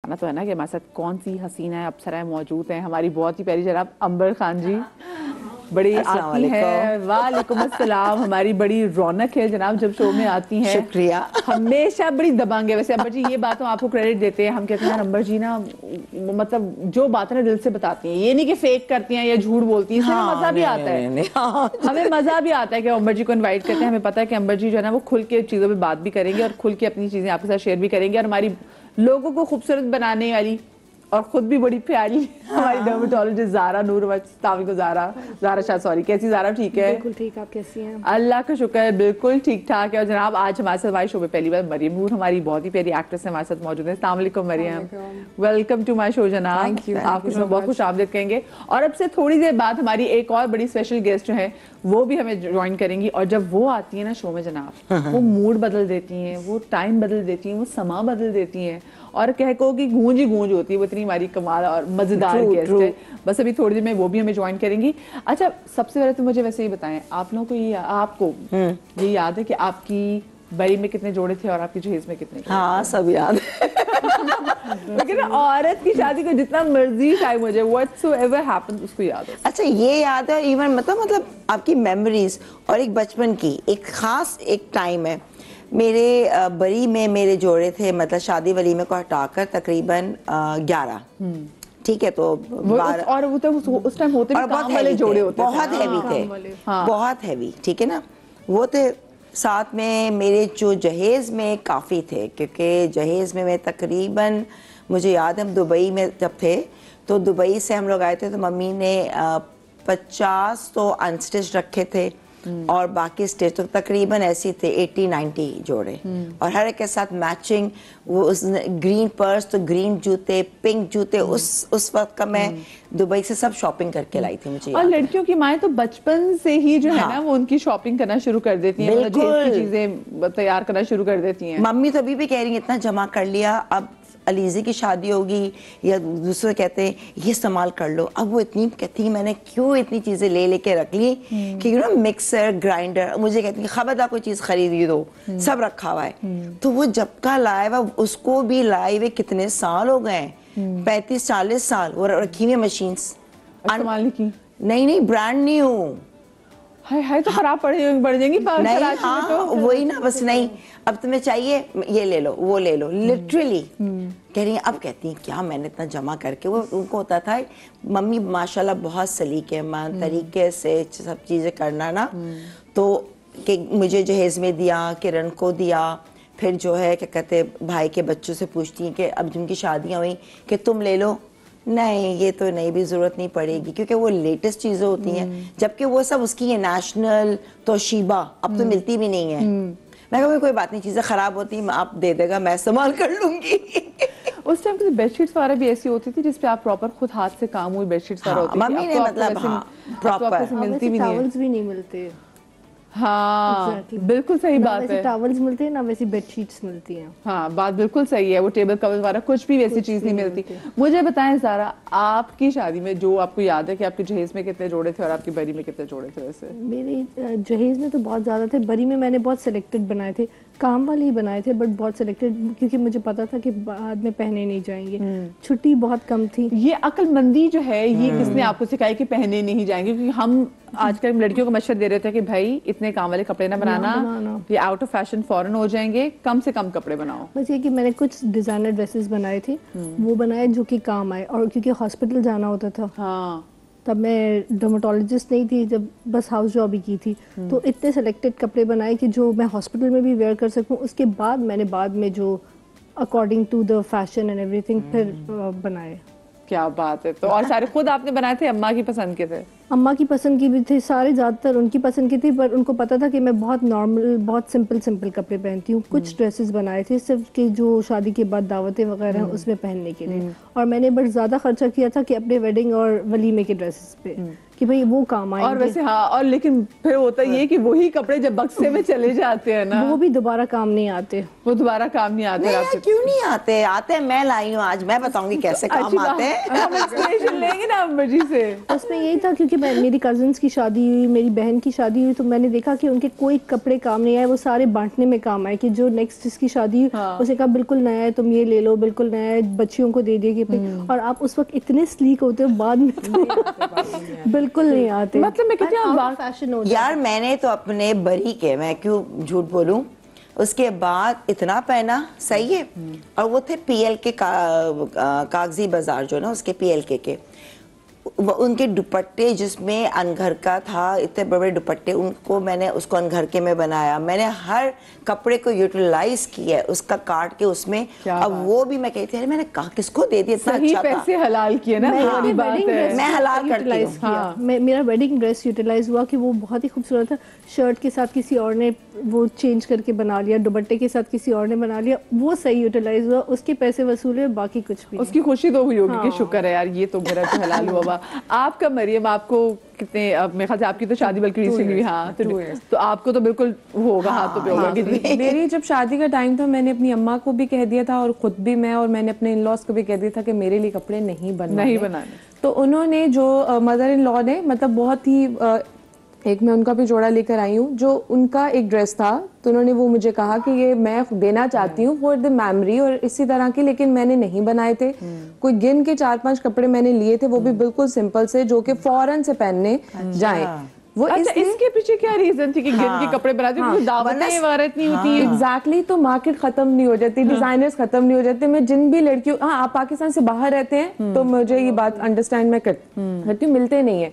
ना तो है ना कि हमारे साथ कौन सी हसीना अप्सराएं मौजूद हैं। हमारी बहुत ही प्यारी जनाब अंबर खान जी बड़ी आती है। वालेकुम अस्सलाम। हमारी बड़ी रौनक है जनाब जब शो में आती हैं। शुक्रिया। हमेशा बड़ी दबांगे। वैसे अंबर जी ये बात हम आपको क्रेडिट देते हैं, हम कहते हैं अंबर जी ना मतलब जो बात है दिल से बताती हैं, ये नहीं कि फेक करती हैं या झूठ बोलती हैं। हाँ, मजा भी आता है। हमें मजा भी आता है कि अंबर जी को इनवाइट करते हैं। हमें पता है कि अंबर जी जो है ना वो खुल के चीजों पे बात भी करेंगे और खुल के अपनी चीजें आपके साथ शेयर भी करेंगे और हमारी लोगों को खूबसूरत बनाने वाली और खुद भी बड़ी प्यारी हमारी डर्मेटोलॉजिस्ट ज़ारा नूर को ज़ारा शाह सॉरी कैसी ज़ारा? ठीक है, बिल्कुल ठीक। आप कैसी हैं? अल्लाह का शुक्र है बिल्कुल ठीक ठाक है। और जनाब आज हमारे साथ हमारे शो में पहली बार मरियम नूर हमारी बहुत ही प्यारी एक्ट्रेस है हमारे साथ मौजूद है। अस्सलाम वालेकुम Mariam, welcome to my show जनाब। आपको शो बहुत खुश आमदीद कहेंगे। और अब से थोड़ी देर बाद हमारी एक और बड़ी स्पेशल गेस्ट जो है वो भी हमें ज्वाइन करेंगी और जब वो आती है ना शो में जनाब वो मूड बदल देती हैं, वो टाइम बदल देती हैं, वो समा बदल देती हैं और कह को कि गूंज ही गूंज होती है। वो इतनी हमारी कमाल और मजेदार गेस्ट है। बस अभी थोड़ी देर में वो भी हमें ज्वाइन करेंगी। अच्छा सबसे पहले तो मुझे वैसे ही बताएं आप लोगों को आपको ये याद है कि आपकी बरी में कितने जोड़े थे और आपकी जहेज में कितने? हाँ सब याद है। लेकिन औरत की शादी को जितना मर्जी टाइम हो जाए व्हाटसोएवर हैपेंस उसको याद है। अच्छा ये याद है इवन मतलब आपकी मेमोरीज और एक बचपन की एक खास एक टाइम है। मेरे बरी में मेरे जोड़े थे मतलब शादी वलीमे को हटाकर तकरीबन 11। ठीक है, तो और वो तो उस टाइम होते भी काम वाले जोड़े होते थे, बहुत हैवी थे, बहुत हैवी। ठीक है ना, वो थे। साथ में मेरे जो जहेज में काफ़ी थे क्योंकि जहेज में मैं तकरीबन मुझे याद है हम दुबई में जब थे तो दुबई से हम लोग आए थे तो मम्मी ने 50 तो अनस्टिच रखे थे और बाकी स्टिच तो तकरीबन ऐसी थे 80-90 जोड़े और हर एक के साथ मैचिंग। वो उस ग्रीन पर्स तो ग्रीन जूते, पिंक जूते। उस वक्त का मैं दुबई से सब शॉपिंग करके लाई थी मुझे। और लड़कियों की माएँ तो बचपन से ही जो है ना वो उनकी शॉपिंग करना शुरू कर देती हैं, मतलब चीजें तैयार करना शुरू कर देती हैं। मम्मी तो अभी भी कह रही है इतना जमा कर लिया, अब अलीज़ी की शादी होगी या दूसरे कहते हैं ये संभाल कर लो। अब वो इतनी कहती है मैंने क्यों इतनी चीज़ें लेके रख ली कि यू नो मिक्सर ग्राइंडर। मुझे कहती है खबरदार कोई चीज़ खरीदी दो, सब रखा हुआ है। तो वो जब का लाया हुआ उसको भी लाए हुए कितने साल हो गए, 35-40 साल वो रखी हुई मशीन्स। इस्तेमाल की नहीं ब्रांड नहीं हूँ। हाय तो खराब पड़ जाएंगी नहीं। हाँ तो वही ना, बस नहीं अब तुम्हें चाहिए ये ले लो वो ले लो लिटरली कह रही है। अब कहती है क्या मैंने इतना जमा करके। वो उनको होता था मम्मी माशाल्लाह बहुत सलीकेमंद तरीके से सब चीज़ें करना ना। तो कि मुझे जहेज में दिया, किरण को दिया, फिर जो है क्या कहते भाई के बच्चों से पूछती हैं कि अब जिनकी शादियाँ हुई कि तुम ले लो। नहीं ये तो नहीं भी जरूरत नहीं पड़ेगी क्योंकि वो लेटेस्ट चीजें होती हैं, जबकि वो सब उसकी है नेशनल तोशिबा अब तो मिलती भी नहीं है। मैं कहूँ कोई बात नहीं, चीजें खराब होती हैं आप दे देगा मैं इस्तेमाल कर लूंगी। उस टाइम तो बेडशीट्स वगैरह भी ऐसी होती थी जिसपे आप प्रॉपर खुद हाथ से काम हुई बेडशीट्स वगैरह होती थी। मम्मी ने मतलब प्रॉपर मिलती भी नहीं, टॉवल्स भी नहीं मिलते। हाँ बिल्कुल सही बात है। टॉवल्स मिलते हैं ना वैसी बेडशीट्स मिलती हैं। हाँ बात बिल्कुल सही है। वो टेबल कवर वगैरह कुछ भी वैसी चीज नहीं मिलती। मुझे बताएं ज़ारा आपकी शादी में जो आपको याद है कि आपके जहेज में कितने जोड़े थे और आपकी बरी में कितने जोड़े थे? वैसे मेरे जहेज में तो बहुत ज्यादा थे, बरी में मैंने बहुत सिलेक्टेड बनाए थे, काम वाले ही बनाए थे बट बहुत सिलेक्टेड क्योंकि मुझे पता था कि बाद में पहने नहीं जाएंगे। छुट्टी बहुत कम थी। ये अक्लमंदी जो है ये किसने आपको सिखाई कि पहने नहीं जाएंगे? क्योंकि हम आजकल लड़कियों को मशवरा दे रहे थे कि भाई इतने काम वाले कपड़े ना बनाना, ये आउट ऑफ फैशन फॉरन हो जाएंगे, कम से कम कपड़े बनाओ। बस ये कि मैंने कुछ डिजाइनर ड्रेसेस बनाए थे, वो बनाए जो कि काम आए। और क्योंकि हॉस्पिटल जाना होता था, हाँ तब मैं डर्मेटोलॉजिस्ट नहीं थी, जब बस हाउस जॉब ही की थी, तो इतने सेलेक्टेड कपड़े बनाए कि जो मैं हॉस्पिटल में भी वेयर कर सकूं। उसके बाद मैंने बाद में जो according to the fashion and everything फिर बनाए। क्या बात है। तो और सारे खुद आपने बनाए थे? अम्मा की पसंद के थे? अम्मा की पसंद की भी थे, सारे ज़्यादातर उनकी पसंद की थी, पर उनको पता था कि मैं बहुत नॉर्मल बहुत सिंपल कपड़े पहनती हूँ। कुछ ड्रेसेस बनाए थे सिर्फ कि जो शादी के बाद दावतें वगैरह उसमें पहनने के लिए, और मैंने बस ज़्यादा खर्चा किया था कि अपने वेडिंग और वलीमे के ड्रेसेस पे कि भाई वो काम आएंगे। और वैसे हाँ, और लेकिन फिर होता ये कि वही कपड़े जब बक्से में चले जाते हैं ना वो भी दोबारा काम नहीं आते। वो दोबारा काम नहीं आते। नहीं, क्यों नहीं आते? आते हैं, मैं लाई हूँ आज, मैं बताऊंगी कैसे काम आते हैं। हम इंस्पिरेशन लेंगे ना अम्बर जी से। उसमें यही था क्योंकि मेरी कजन्स की शादी हुई, मेरी बहन की शादी हुई, तो मैंने देखा कि उनके कोई कपड़े काम नहीं आए, वो सारे बांटने में काम आए कि जो नेक्स्ट जिसकी शादी हुई उसे कहा बिल्कुल नया है तुम ये ले लो, बिल्कुल नया है, बच्चियों को दे दिए कि और आप उस वक्त इतने स्लीक होते हो, बाद में तो बिल्कुल नहीं आते। मतलब मैं कहती हूँ फैशन हो यार मैंने तो अपने बरी के, मैं क्यों झूठ बोलूं, उसके बाद इतना पहना सही है। और वो थे पीएल के कागजी बाजार जो ना, उसके पीएल के उनके दुपट्टे जिसमें अनघर का था, इतने बड़े बड़े दुपट्टे, उनको मैंने उसको अनघर के में बनाया। मैंने हर कपड़े को यूटिलाइज किया उसका काट के उसमें। अब वो भी मैं कहती थी मैंने कहा किसको दे दिया, इतना सही अच्छा पैसे हलाल किए ना। मैं हलाल करती हूँ। मेरा वेडिंग ड्रेस यूटिलाइज हुआ कि वो बहुत ही खूबसूरत था, शर्ट के साथ किसी और ने वो चेंज करके बना लिया, दुपट्टे के साथ किसी और ने बना लिया, वो सही यूटिलाइज हुआ, उसके पैसे वसूले, बाकी कुछ भी। उसकी खुशी तो हुई होगी कि शुक्र है यार ये तो मेरा तो हलाल हुआ। आपका मरियम, आपको कितने, अब मेरे ख्याल से आपकी तो शादी बल्कि रिसेंटली हुई, हाँ तो आपको तो बिल्कुल होगा, हाथों पे होगा कि मेरी जब शादी का टाइम था मैंने अपनी अम्मा को भी कह दिया था और खुद भी मैं, और मैंने अपने इन लॉज को भी कह दिया था कि मेरे लिए कपड़े नहीं बनाने। तो उन्होंने जो मदर इन लॉ ने मतलब बहुत ही एक मैं उनका भी जोड़ा लेकर आई हूँ, जो उनका एक ड्रेस था तो उन्होंने वो मुझे कहा कि ये मैं देना चाहती हूँ फॉर द मेमोरी और इसी तरह की, लेकिन मैंने नहीं बनाए थे। कोई गिन के 4-5 कपड़े मैंने लिए थे, वो भी बिल्कुल सिंपल से, जो कि फौरन से पहनने जाएं। वो इसके पीछे क्या रीजन थी कि गिन के कपड़े बनाते हैं? दावतें वगैरह इतनी होती है। एग्जैक्टली, तो मार्केट खत्म नहीं हो जाती, डिजाइनर्स खत्म नहीं हो जाते। मैं जिन भी लड़कियों, हाँ आप पाकिस्तान से बाहर रहते हैं तो मुझे ये बात अंडरस्टैंड मैं करती हूँ, मिलते नहीं है।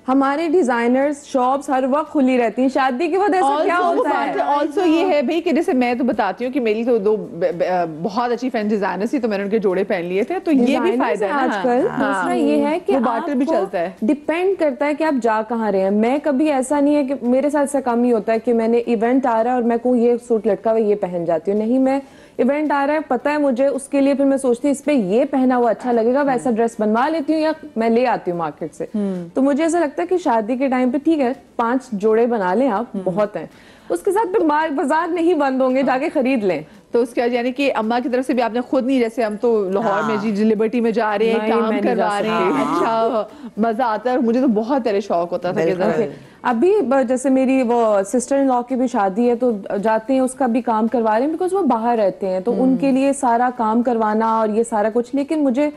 हमारे डिजाइनर्स शॉप्स हर वक्त खुली रहती हैं, शादी के बाद ऐसा क्या होता है? ऑल्सो ये है भाई कि जैसे मैं तो बताती हूँ कि मेरी तो दो बहुत अच्छी फ्रेंड डिजाइनर्स थी, तो मैंने उनके जोड़े पहन लिए थे, तो ये भी फायदा है आजकल। दूसरा ये है कि बार्टर भी चलता है, डिपेंड करता है कि आप जा कहाँ रहे हैं। मैं कभी ऐसा नहीं है कि मेरे साथ ऐसा कम ही होता है कि मैंने इवेंट आ रहा है और मैं कहूँ ये सूट लटका हुआ ये पहन जाती हूँ, नहीं। मैं इवेंट आ रहा है, पता है मुझे, उसके लिए फिर मैं सोचती हूँ इस पे ये पहना हुआ अच्छा लगेगा, वैसा ड्रेस बनवा लेती हूँ या मैं ले आती हूँ मार्केट से। तो मुझे ऐसा लगता है कि शादी के टाइम पे ठीक है 5 जोड़े बना लें आप, बहुत हैं। उसके साथ फिर बाजार नहीं बंद होंगे, जाके खरीद लें। तो उसके यानी कि अम्मा की तरफ से भी आपने खुद नहीं, जैसे हम तो लाहौर में जी लिबर्टी में जा रहे हैं, काम करवा रहे हैं, अच्छा मजा आता है। मुझे तो बहुत तेरे शौक होता था कि अभी जैसे मेरी वो सिस्टर इन लॉ की भी शादी है तो जाते हैं, उसका भी काम करवा रहे हैं, बिकॉज वो बाहर रहते हैं तो उनके लिए सारा काम करवाना और ये सारा कुछ। लेकिन मुझे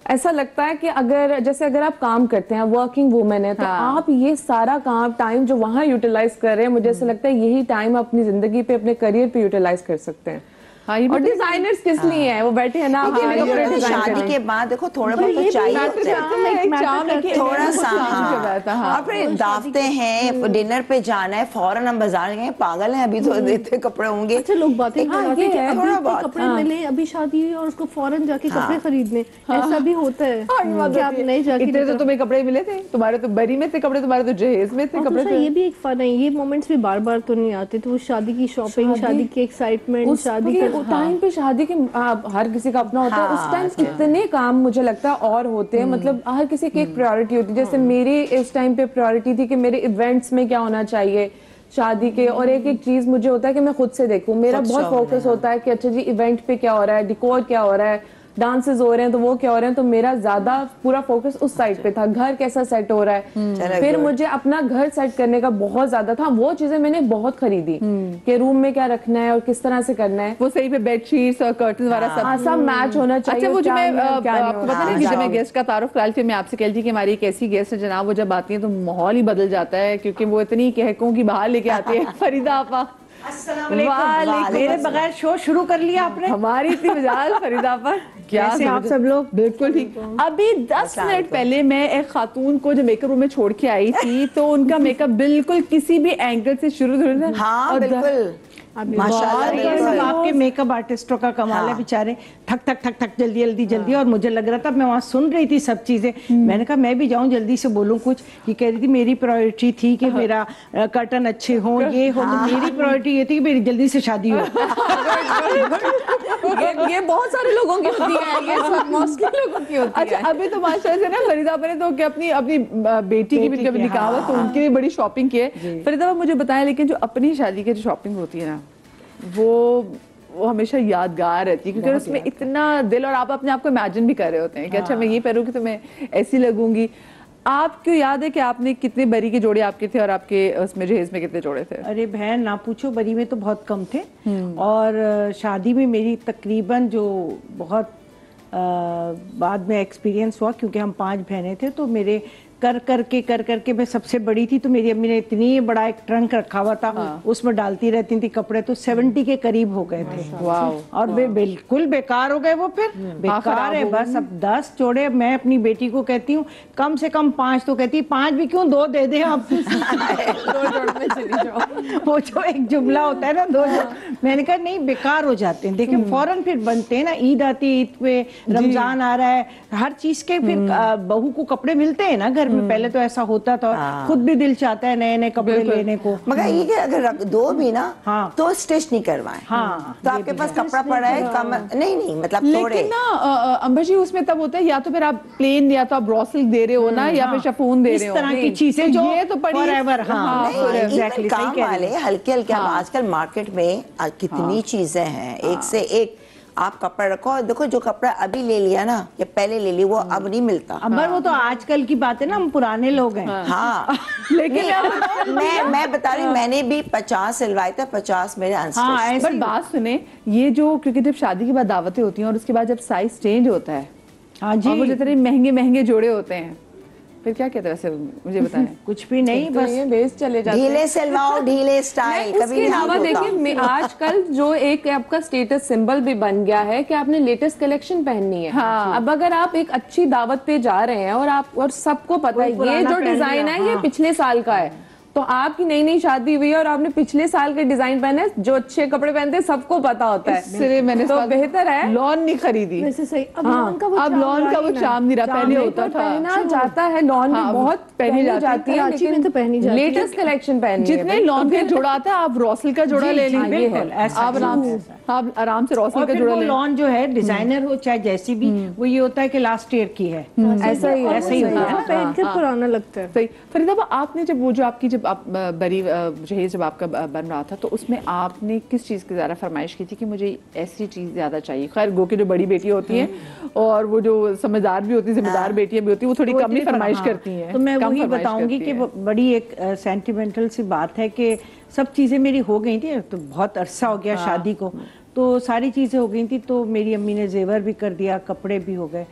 ऐसा लगता है कि अगर आप काम करते हैं, वर्किंग वुमेन है, तो आप ये सारा काम टाइम जो वहाँ यूटिलाइज कर रहे हैं, मुझे ऐसा लगता है यही टाइम अपनी जिंदगी पे, अपने करियर पे यूटिलाइज कर सकते हैं। और डिजाइनर्स किस लिए हैं? वो बैठे हैं ना, शादी के बाद देखो थोड़ा बहुत तो चाहिए, थोड़ा सा। और फिर दावतें हैं, डिनर पे जाना है, फौरन हम बाजार गए, पागल हैं अभी तो देते कपड़े होंगे। अच्छा लोग बातें करते हैं थोड़ा बहुत कपड़े मिले, अभी शादी हुई और उसको फौरन जाके कपड़े खरीदने, ऐसा भी होता है कि आप नहीं जाके। इतने तो तुम्हें कपड़े मिले थे, तुम्हारे तो बरी में थे कपड़े, तुम्हारे तो जहेज में थे कपड़े। ये भी एक फन है, ये मोमेंट्स भी बार बार तो नहीं आते, तो शादी की शॉपिंग, शादी की एक्साइटमेंट, शादी के टाइम पे शादी के हर किसी का अपना होता है। उस टाइम इतने काम मुझे लगता है और होते हैं, मतलब हर किसी की एक प्रायोरिटी होती है। जैसे मेरी इस टाइम पे प्रायोरिटी थी कि मेरे इवेंट्स में क्या होना चाहिए शादी के, और एक एक चीज मुझे होता है कि मैं खुद से देखूं। मेरा बहुत फोकस होता है कि अच्छा जी इवेंट पे क्या हो रहा है, डिकोर क्या हो रहा है, डांसेस हो रहे हैं तो वो क्या हो रहे हैं, तो मेरा ज्यादा पूरा फोकस उस साइड पे था। घर कैसा सेट हो रहा है, फिर मुझे अपना घर सेट करने का बहुत ज्यादा था। वो चीजें मैंने बहुत खरीदी कि रूम में क्या रखना है और किस तरह से करना है, वो सही पे बेडशीट्स और कर्टन वगैरह सब मैच होना चाहिए। अच्छा वो जो मैं आपको पता नहीं कि जब मैं गेस्ट का तारुफ करा थी, मैं आपसे कह रही थी कि हमारी एक ऐसी गेस्ट है जनाब, वो जब आती है तो माहौल ही बदल जाता है, क्योंकि वो इतनी कहकों की बाहर लेके आती है। फरीदा आपा मेरे बगैर शो शुरू कर लिया आपने। हमारी इतनी मजाल फरीदा पर क्या आप सब लोग बिल्कुल ठीक। अभी 10 मिनट पहले मैं एक खातून को जो मेकअप रूम में छोड़ के आई थी, तो उनका मेकअप बिल्कुल किसी भी एंगल से शुरू हो, हाँ बिल्कुल माशाल्लाह। आपके मेकअप आर्टिस्टों का कमाल है, बेचारे ठक ठक ठक ठक जल्दी जल्दी। और मुझे लग रहा था, मैं वहाँ सुन रही थी सब चीजें, मैंने कहा मैं भी जाऊँ जल्दी से बोलूँ कुछ। ये कह रही थी मेरी प्रायोरिटी थी कि मेरा कर्टन अच्छे हो, ये हो, मेरी प्रायोरिटी ये थी कि मेरी जल्दी से शादी हो। ये बहुत सारे लोगों की होती है, ये मोस्टली लोगों की होती है। अच्छा अभी तो माशाल्लाह से ना फरीदा ने तो अपनी बेटी की भी कभी निकाह हुआ तो उनकी भी बड़ी शॉपिंग की है। फरीदा मुझे बताया, लेकिन जो अपनी शादी की जो शॉपिंग होती है ना, वो हमेशा यादगार रहती है, क्योंकि उसमें इतना दिल, और आप अपने आप को इमेजिन भी कर रहे होते हैं कि अच्छा मैं ये पहनूंगी तो मैं ऐसी लगूंगी। आपको याद है कि आपने कितने बरी के जोड़े आपके थे और आपके उसमें जहेज में कितने जोड़े थे? अरे बहन ना पूछो, बरी में तो बहुत कम थे और शादी में मेरी तकरीबन जो बहुत बाद में एक्सपीरियंस हुआ, क्योंकि हम 5 बहनें थे, तो मेरे कर करके मैं सबसे बड़ी थी, तो मेरी अम्मी ने इतनी बड़ा एक ट्रंक रखा हुआ था, उसमें डालती रहती थी कपड़े, तो 70 के करीब हो गए थे। और वे बिल्कुल बेकार हो गए, वो फिर बेकार है बस। अब 10 जोड़े, मैं अपनी बेटी को कहती हूँ कम से कम 5, तो कहती 5 भी क्यों, 2 दे दे आप। 2 जोड़ में चली जाओ। वो जो एक जुमला होता है ना, 2 जोड़, मैंने कहा नहीं बेकार हो जाते हैं। देखिए फौरन फिर बनते हैं ना, ईद आती है, ईद पे रमजान आ रहा है, हर चीज के फिर बहू को कपड़े मिलते हैं ना घर में। पहले तो ऐसा होता था, खुद भी दिल चाहता है नए नए कपड़े लेने को, मगर ये कि अगर रख दो भी ना तो स्टिच नहीं करवाएं। तो आपके पास कपड़ा पड़ा है कम, नहीं मतलब थोड़े। लेकिन ना अंबर जी, उसमें तब होता है या तो फिर आप प्लेन, या तो आप ब्रॉ सिल्क दे रहे हो ना, या फिर शिफॉन दे रहे हो, इस तरह की चीजें जो ये तो पड़ी forever, एग्जैक्टली काम वाले हल्के हल्के। अब आजकल मार्केट में कितनी चीजें हैं, एक से एक आप कपड़ा रखो। और देखो जो कपड़ा अभी ले लिया ना, या पहले ले लिया, वो अब नहीं मिलता। अमर वो तो आजकल की बात है ना, हम पुराने लोग हैं। हाँ लेकिन मैं बता रही, मैंने भी 50 सिलवाए थे, 50 मेरे अनस्टिच। बट बात सुने, ये जो, क्योंकि जब शादी के बाद दावतें होती हैं और उसके बाद जब साइज चेंज होता है, हाँ जी, और वो जितने महंगे महंगे जोड़े होते हैं, फिर क्या कहते हैं वैसे, मुझे बताएं। कुछ भी नहीं, बस ये बेस चले जाते हैं। ढीले सिलवाओ, ढीले स्टाइल। कभी उसके अलावा देखिए, आजकल जो एक आपका स्टेटस सिंबल भी बन गया है कि आपने लेटेस्ट कलेक्शन पहननी है। अब अगर आप एक अच्छी दावत पे जा रहे हैं और सबको पता है ये जो डिजाइन है ये पिछले साल का है, तो आपकी नई नई शादी हुई है और आपने पिछले साल के डिजाइन पहने, जो अच्छे कपड़े पहनते हैं सबको पता होता है, इसलिए मैंने तो बेहतर है लॉन नहीं खरीदी। वैसे सही, अब लॉन का वो चाम नहीं रहा, पहले होता था। पहना जाता है, लॉन भी बहुत पहनी जाती है, कराची में तो पहनी जाती है। लेटेस्ट कलेक्शन पहनी है। जितने लॉन का जोड़ा आता है, आप रॉसल का जोड़ा ले लीजिए, आप आराम से रॉसल का जोड़ा ले। लॉन जो है डिजाइनर हो चाहे जैसी भी, वो ये होता है कि लास्ट ईयर की है, ऐसा ही होता है, पहन के पुराना लगता है। सही। फरीदा, आपने जब वो जो आपकी जब आप बरी जहेज जब आपका बन रहा था, तो उसमें आपने किस चीज़ की ज़्यादा फरमाइश की थी कि मुझे ऐसी चीज़ ज़्यादा चाहिए? खैर गो की जो बड़ी बेटी होती है और वो जो समझदार भी होती है, जिम्मेदार बेटियां भी होती है, वो थोड़ी कम ही फरमाइश करती हैं। तो मैं वही बताऊंगी कि बड़ी एक सेंटिमेंटल सी बात है कि सब चीज़ें मेरी हो गई थी, तो बहुत अरसा हो गया शादी को, तो सारी चीज़ें हो गई थी, तो मेरी अम्मी ने जेवर भी कर दिया, कपड़े भी हो गए।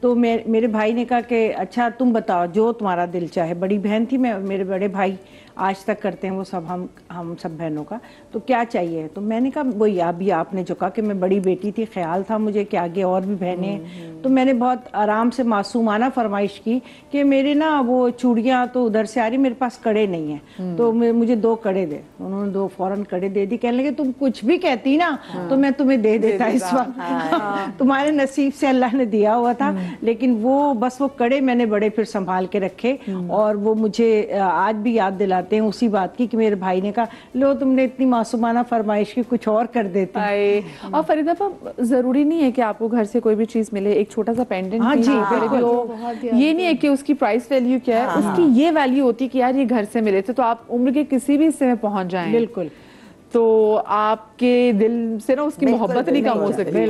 तो मेरे भाई ने कहा कि अच्छा तुम बताओ जो तुम्हारा दिल चाहे। बड़ी बहन थी मैं, मेरे बड़े भाई आज तक करते हैं वो सब, हम सब बहनों का, तो क्या चाहिए? तो मैंने कहा वही अभी आपने जो कहा कि मैं बड़ी बेटी थी, ख्याल था मुझे कि आगे और भी बहनें हैं, तो मैंने बहुत आराम से मासूमाना फरमाइश की कि मेरे ना वो चूड़ियाँ तो उधर से आ रही, मेरे पास कड़े नहीं हैं, तो मुझे 2 कड़े दे। उन्होंने 2 फौरन कड़े दे दी, कहने लगे तुम कुछ भी कहती ना तो मैं तुम्हें दे देता इस वक्त। तुम्हारे नसीब से अल्लाह ने दिया हुआ था, लेकिन वो बस वो कड़े मैंने बड़े फिर संभाल के रखे, और वो मुझे आज भी याद दिलाते हैं उसी बात की कि मेरे भाई ने कहा लो तुमने इतनी मासूमाना फरमाइश की, कुछ और कर देते। और फरीदा, जरूरी नहीं है कि आपको घर से कोई भी चीज मिले, एक छोटा सा पेंडेंट ये नहीं है कि उसकी प्राइस वैल्यू क्या है, उसकी ये वैल्यू होती है कि यार ये घर से मिले थे, तो आप उम्र के किसी भी हिस्से में पहुंच जाएं, बिल्कुल, तो आपके दिल से ना उसकी मोहब्बत नहीं कम हो सकती।